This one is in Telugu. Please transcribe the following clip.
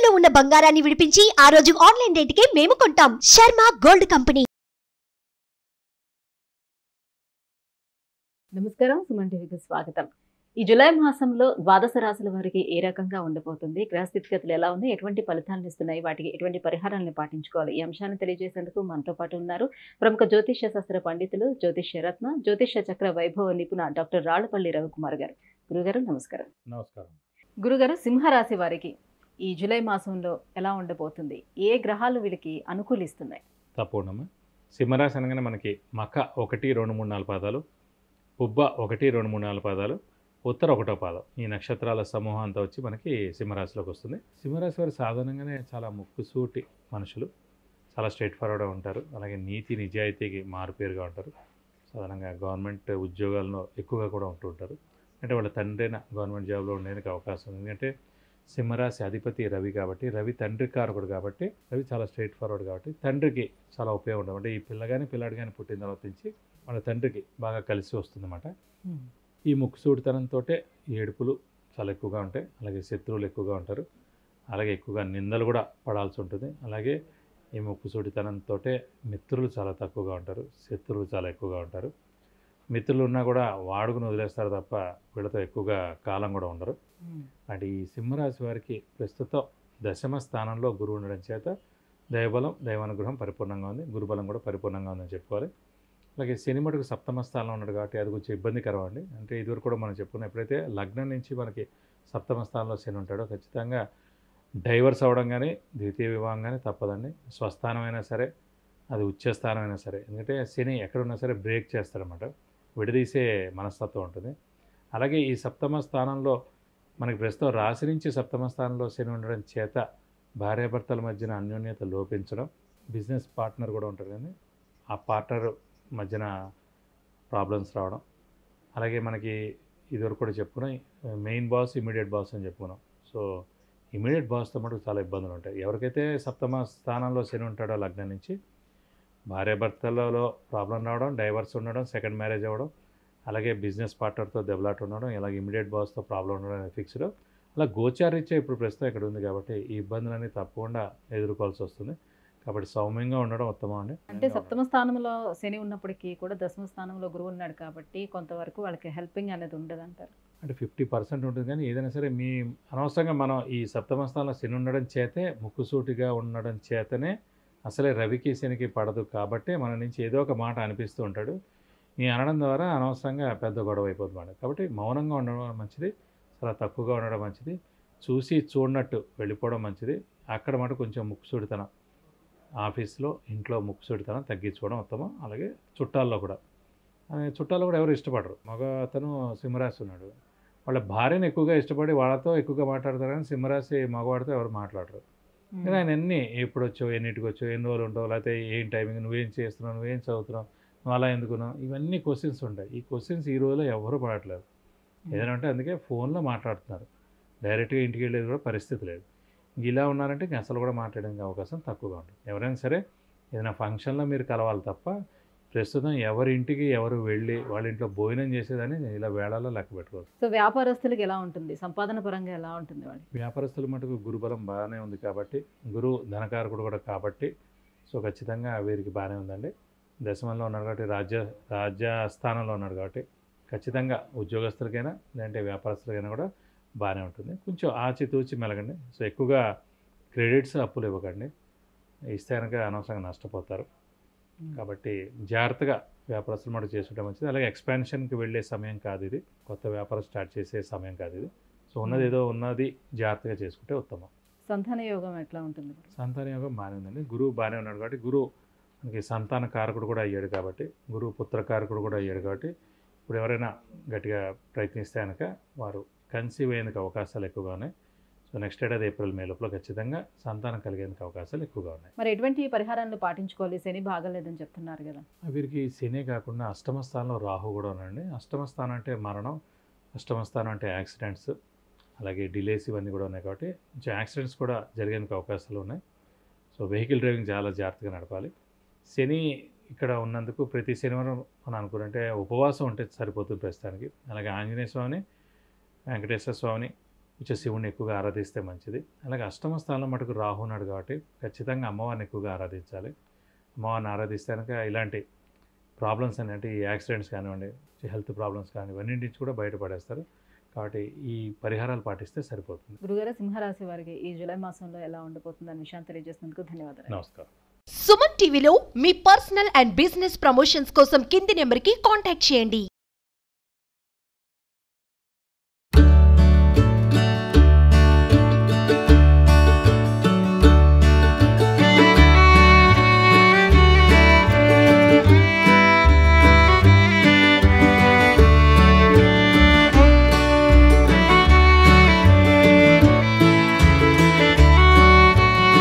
తాకట్టులో ఉన్న బంగారాన్ని విడిపించి ఆ రోజు ఆన్లైన్ రేటుకే మేము కొంటాం. Sharma gold company. నమస్కారం, సుమన్ టీవీకి స్వాగతం. ఈ జూలై మాసంలో ద్వాదశ రాశుల వారికి ఏ రకంగా ఉండబోతుంది, గ్రహ స్థితిగతులు ఎలా ఉన్నాయి, ఎటువంటి ఫలితాలను ఇస్తున్నాయి, వాటికి ఎటువంటి పరిహారాలను పాటించుకోవాలి, ఈ అంశాన్ని తెలియజేసేందుకు మనతో పాటు ఉన్నారు ప్రముఖ జ్యోతిష్య శాస్త్ర పండితులు, జ్యోతిష్య రత్న, జ్యోతిష్య చక్ర వైభవ నిపుణ డాక్టర్ రాళ్లపల్లి రవికుమార్ గారు. గురుగారు నమస్కారం. నమస్కారం. గురుగారు, సింహరాశి వారికి ఈ జూలై మాసంలో ఎలా ఉండబోతుంది, ఏ గ్రహాలు వీళ్ళకి అనుకూలిస్తున్నాయి? తప్పకుండా. సింహరాశి అనగానే మనకి మఖ 1, 2, 3, 4 పాదాలు, పుబ్బ 1, 2, 3, 4 పాదాలు, ఉత్తర 1వ పాదం, ఈ నక్షత్రాల సమూహం అంతా వచ్చి మనకి సింహరాశిలోకి వస్తుంది. సింహరాశి వారు సాధారణంగానే చాలా ముక్కుసూటి మనుషులు, చాలా స్ట్రైట్ ఫార్వర్డ్గా ఉంటారు. అలాగే నీతి నిజాయితీకి మారుపేరుగా ఉంటారు. సాధారణంగా గవర్నమెంట్ ఉద్యోగాల్లో ఎక్కువగా కూడా ఉంటూ ఉంటారు. అంటే వాళ్ళ తండ్రైన గవర్నమెంట్ జాబ్లో ఉండడానికి అవకాశం ఉంది. ఎందుకంటే సింహరాశి అధిపతి రవి కాబట్టి, రవి తండ్రి కారకుడు కాబట్టి, రవి చాలా స్ట్రైట్ ఫార్వర్డ్ కాబట్టి తండ్రికి చాలా ఉపయోగం. అంటే ఈ పిల్లాడు కానీ పుట్టిన తర్వాత నుంచి వాళ్ళ తండ్రికి బాగా కలిసి వస్తుందన్నమాట. ఈ ముక్కుసూడితనంతో ఏడుపులు చాలా ఎక్కువగా ఉంటాయి. అలాగే శత్రువులు ఎక్కువగా ఉంటారు. అలాగే ఎక్కువగా నిందలు కూడా పడాల్సి ఉంటుంది. అలాగే ఈ ముక్కుసూడితనంతో మిత్రులు చాలా తక్కువగా ఉంటారు. శత్రువులు చాలా ఎక్కువగా ఉంటారు. మిత్రులు ఉన్నా కూడా వాడుకుని వదిలేస్తారు తప్ప వీళ్ళతో ఎక్కువగా కాలం కూడా ఉండరు. అంటే ఈ సింహరాశి వారికి ప్రస్తుతం 10వ స్థానంలో గురువు ఉండడం చేత దైవబలం, దైవానుగ్రహం పరిపూర్ణంగా ఉంది. గురుబలం కూడా పరిపూర్ణంగా ఉందని చెప్పుకోవాలి. అలాగే శని మటుకు 7వ స్థానంలో ఉన్నాడు కాబట్టి అది కొంచెం ఇబ్బందికరం అండి. అంటే ఇదివరకు కూడా మనం చెప్పుకున్నాం, ఎప్పుడైతే లగ్నం నుంచి మనకి 7వ స్థానంలో శని ఉంటాడో ఖచ్చితంగా డైవర్స్ అవ్వడం కానీ, ద్వితీయ వివాహం కానీ తప్పదండి. స్వస్థానం అయినా సరే, అది ఉచ్చస్థానం అయినా సరే. ఎందుకంటే శని ఎక్కడున్నా సరే బ్రేక్ చేస్తాడనమాట, విడదీసే మనస్తత్వం ఉంటుంది. అలాగే ఈ 7వ స్థానంలో మనకి ప్రస్తుతం రాశి నుంచి 7వ స్థానంలో శని ఉండడం చేత భార్యాభర్తల మధ్యన అన్యోన్యత లోపించడం, బిజినెస్ పార్ట్నర్ కూడా ఉంటారు కానీ ఆ పార్ట్నర్ మధ్యన ప్రాబ్లమ్స్ రావడం. అలాగే మనకి ఇదివరకు కూడా చెప్పుకున్నాం, మెయిన్ బాస్, ఇమీడియట్ బాస్ అని చెప్పుకున్నాం. సో ఇమీడియట్ బాస్తో మటుకు చాలా ఇబ్బందులు ఉంటాయి. ఎవరికైతే 7వ స్థానంలో శని ఉంటాడో లగ్నం నుంచి భార్యాభర్తలలో ప్రాబ్లం రావడం, డైవర్స్ ఉండడం, సెకండ్ మ్యారేజ్ అవ్వడం, అలాగే బిజినెస్ పార్ట్నర్తో దెబ్బలాట ఉండడం, ఇలాగ ఇమీడియట్ బాస్తో ప్రాబ్లం ఉండడం అనేది ఫిక్స్డ్. అలా గోచారీత్యా ఇప్పుడు ప్రస్తుతం ఇక్కడ ఉంది కాబట్టి ఈ ఇబ్బందులన్నీ తప్పకుండా ఎదుర్కోవాల్సి వస్తుంది. కాబట్టి సౌమ్యంగా ఉండడం ఉత్తమం అండి. అంటే 7వ స్థానంలో శని ఉన్నప్పటికీ కూడా 10వ స్థానంలో గురువు ఉన్నాడు కాబట్టి కొంతవరకు వాళ్ళకి హెల్పింగ్ అనేది ఉండదంటారు. అంటే 50% ఉంటుంది. కానీ ఏదైనా సరే మీ అనవసరంగా మనం ఈ 7వ స్థానంలో శని ఉండడం చేతే, ముక్కుసూటిగా ఉండడం చేతనే అసలే రవికి శనికి పడదు కాబట్టి మన నుంచి ఏదో ఒక మాట అనిపిస్తూ ఉంటాడు. ఈ అనడం ద్వారా అనవసరంగా పెద్ద గొడవ అయిపోతుంది. కాబట్టి మౌనంగా ఉండడం మంచిది, చాలా తక్కువగా ఉండడం మంచిది, చూసి చూడనట్టు వెళ్ళిపోవడం మంచిది. అక్కడ మాట కొంచెం ముక్కుసూడితనం, ఆఫీస్లో ఇంట్లో ముక్కుసూడితనం తగ్గించుకోవడం ఉత్తమం. అలాగే చుట్టాల్లో కూడా ఎవరు ఇష్టపడరు. మగ అతను సింహరాశి ఉన్నాడు, వాళ్ళ భార్యను ఎక్కువగా ఇష్టపడి వాళ్ళతో ఎక్కువగా మాట్లాడతారు. కానీ సింహరాశి మగవాడితో ఎవరు మాట్లాడరు. కానీ ఆయన ఎన్ని ఎప్పుడు వచ్చావు, ఎన్నింటికి వచ్చావు, ఎన్ని రోజులు ఉంటావు, లేకపోతే ఏం టైమింగ్, నువ్వేం చేస్తున్నావు, నువ్వేం చదువుతున్నావు, నువ్వు అలా ఎందుకున్నావు, ఇవన్నీ క్వశ్చన్స్ ఉంటాయి. ఈ క్వశ్చన్స్ ఈ రోజులో ఎవరు పడట్లేదు. ఏదైనా అంటే అందుకే ఫోన్లో మాట్లాడుతున్నారు, డైరెక్ట్గా ఇంటికి వెళ్ళేది కూడా పరిస్థితి లేదు. ఇలా ఉన్నారంటే ఇంక అసలు కూడా మాట్లాడడానికి అవకాశం తక్కువగా ఉంటుంది. ఎవరైనా సరే ఏదైనా ఫంక్షన్లో మీరు కలవాలి తప్ప ప్రస్తుతం ఎవరి ఇంటికి ఎవరు వెళ్ళి వాళ్ళ ఇంట్లో భోజనం చేసేదని ఇలా వేళల్లో లెక్క పెట్టుకోవచ్చు. సో వ్యాపారస్తులకి ఎలా ఉంటుంది, సంపాదన పరంగా ఎలా ఉంటుంది వాళ్ళు? వ్యాపారస్తుల మటుకు గురుబలం బాగానే ఉంది కాబట్టి, గురువు ధనకారకుడు కూడా కాబట్టి, సో ఖచ్చితంగా వీరికి బాగానే ఉందండి. దశమంలో ఉన్నాడు కాబట్టి, రాజ్యస్థానంలో ఉన్నాడు కాబట్టి ఖచ్చితంగా ఉద్యోగస్తులకైనా లేదంటే వ్యాపారస్తులకైనా కూడా బాగానే ఉంటుంది. కొంచెం ఆచితూచి మెలగండి. సో ఎక్కువగా క్రెడిట్స్, అప్పులు ఇవ్వకండి. ఇస్తే కనుక అనవసరంగా నష్టపోతారు. కాబట్టి జాగ్రత్తగా వ్యాపారస్తులు మాట చేసుకుంటే మంచిది. అలాగే ఎక్స్పాన్షన్కి వెళ్ళే సమయం కాదు ఇది, కొత్త వ్యాపారం స్టార్ట్ చేసే సమయం కాదు ఇది. సో ఉన్నది జాగ్రత్తగా చేసుకుంటే ఉత్తమం. సంతాన యోగం ఎట్లా ఉంటుంది? సంతాన యోగం బాగానే ఉందండి. గురువు బాగానే ఉన్నాడు కాబట్టి, గురువు మనకి సంతాన కారకుడు కూడా అయ్యాడు కాబట్టి, గురువు పుత్రకారకుడు కూడా అయ్యాడు కాబట్టి, ఇప్పుడు ఎవరైనా గట్టిగా ప్రయత్నిస్తే కనుక వారు కన్సీవ్ అయ్యేందుకు అవకాశాలు ఎక్కువగా ఉన్నాయి. సో నెక్స్ట్ ఏడాది ఏప్రిల్ మే లోపల ఖచ్చితంగా సంతానం కలిగేందుకు అవకాశాలు ఎక్కువగా ఉన్నాయి. మరి ఎటువంటి పరిహారాలను పాటించుకోవాలి? శని బాగలేదని చెప్తున్నారు కదా. వీరికి శని కాకుండా 8వ స్థానంలో రాహు కూడా ఉన్నాయండి. 8వ స్థానం అంటే మరణం, 8వ స్థానం అంటే యాక్సిడెంట్స్, అలాగే డిలేస్ ఇవన్నీ కూడా ఉన్నాయి కాబట్టి కొంచెం యాక్సిడెంట్స్ కూడా జరిగేందుకు అవకాశాలు ఉన్నాయి. సో వెహికల్ డ్రైవింగ్ చాలా జాగ్రత్తగా నడపాలి. శని ఇక్కడ ఉన్నందుకు ప్రతి శనివారం మనం అనుకుంటే ఉపవాసం ఉంటే సరిపోతుంది ప్రస్తుతానికి. అలాగే ఆంజనేయ స్వామిని, వెంకటేశ్వర స్వామిని, శివుని ఎక్కువగా ఆరాధిస్తే మంచిది. అలాగే అష్టమ స్థానంలో మటుకు రాహు ఉన్నాడు కాబట్టి ఖచ్చితంగా అమ్మవారిని ఎక్కువగా ఆరాధించాలి. అమ్మవారిని ఆరాధిస్తే కనుక ఇలాంటి ప్రాబ్లమ్స్ అనేవి యాక్సిడెంట్స్ కానివ్వండి, హెల్త్ ప్రాబ్లమ్స్ కానీ ఇవన్నీ నుంచి కూడా బయటపడేస్తారు. కాబట్టి ఈ పరిహారాలు పాటిస్తే సరిపోతుంది. గురుగారు, సింహరాశి వారికి ఈ జూలై మాసంలో ఎలా ఉండబోతుంది అనే విషయాన్ని తెలియజేసినందుకు ధన్యవాదాలు. నమస్కారం. సుమన్ టీవీలో మీ పర్సనల్ అండ్ బిజినెస్ ప్రమోషన్స్ కోసం కింది నెంబర్కి కాంటాక్ట్ చేయండి.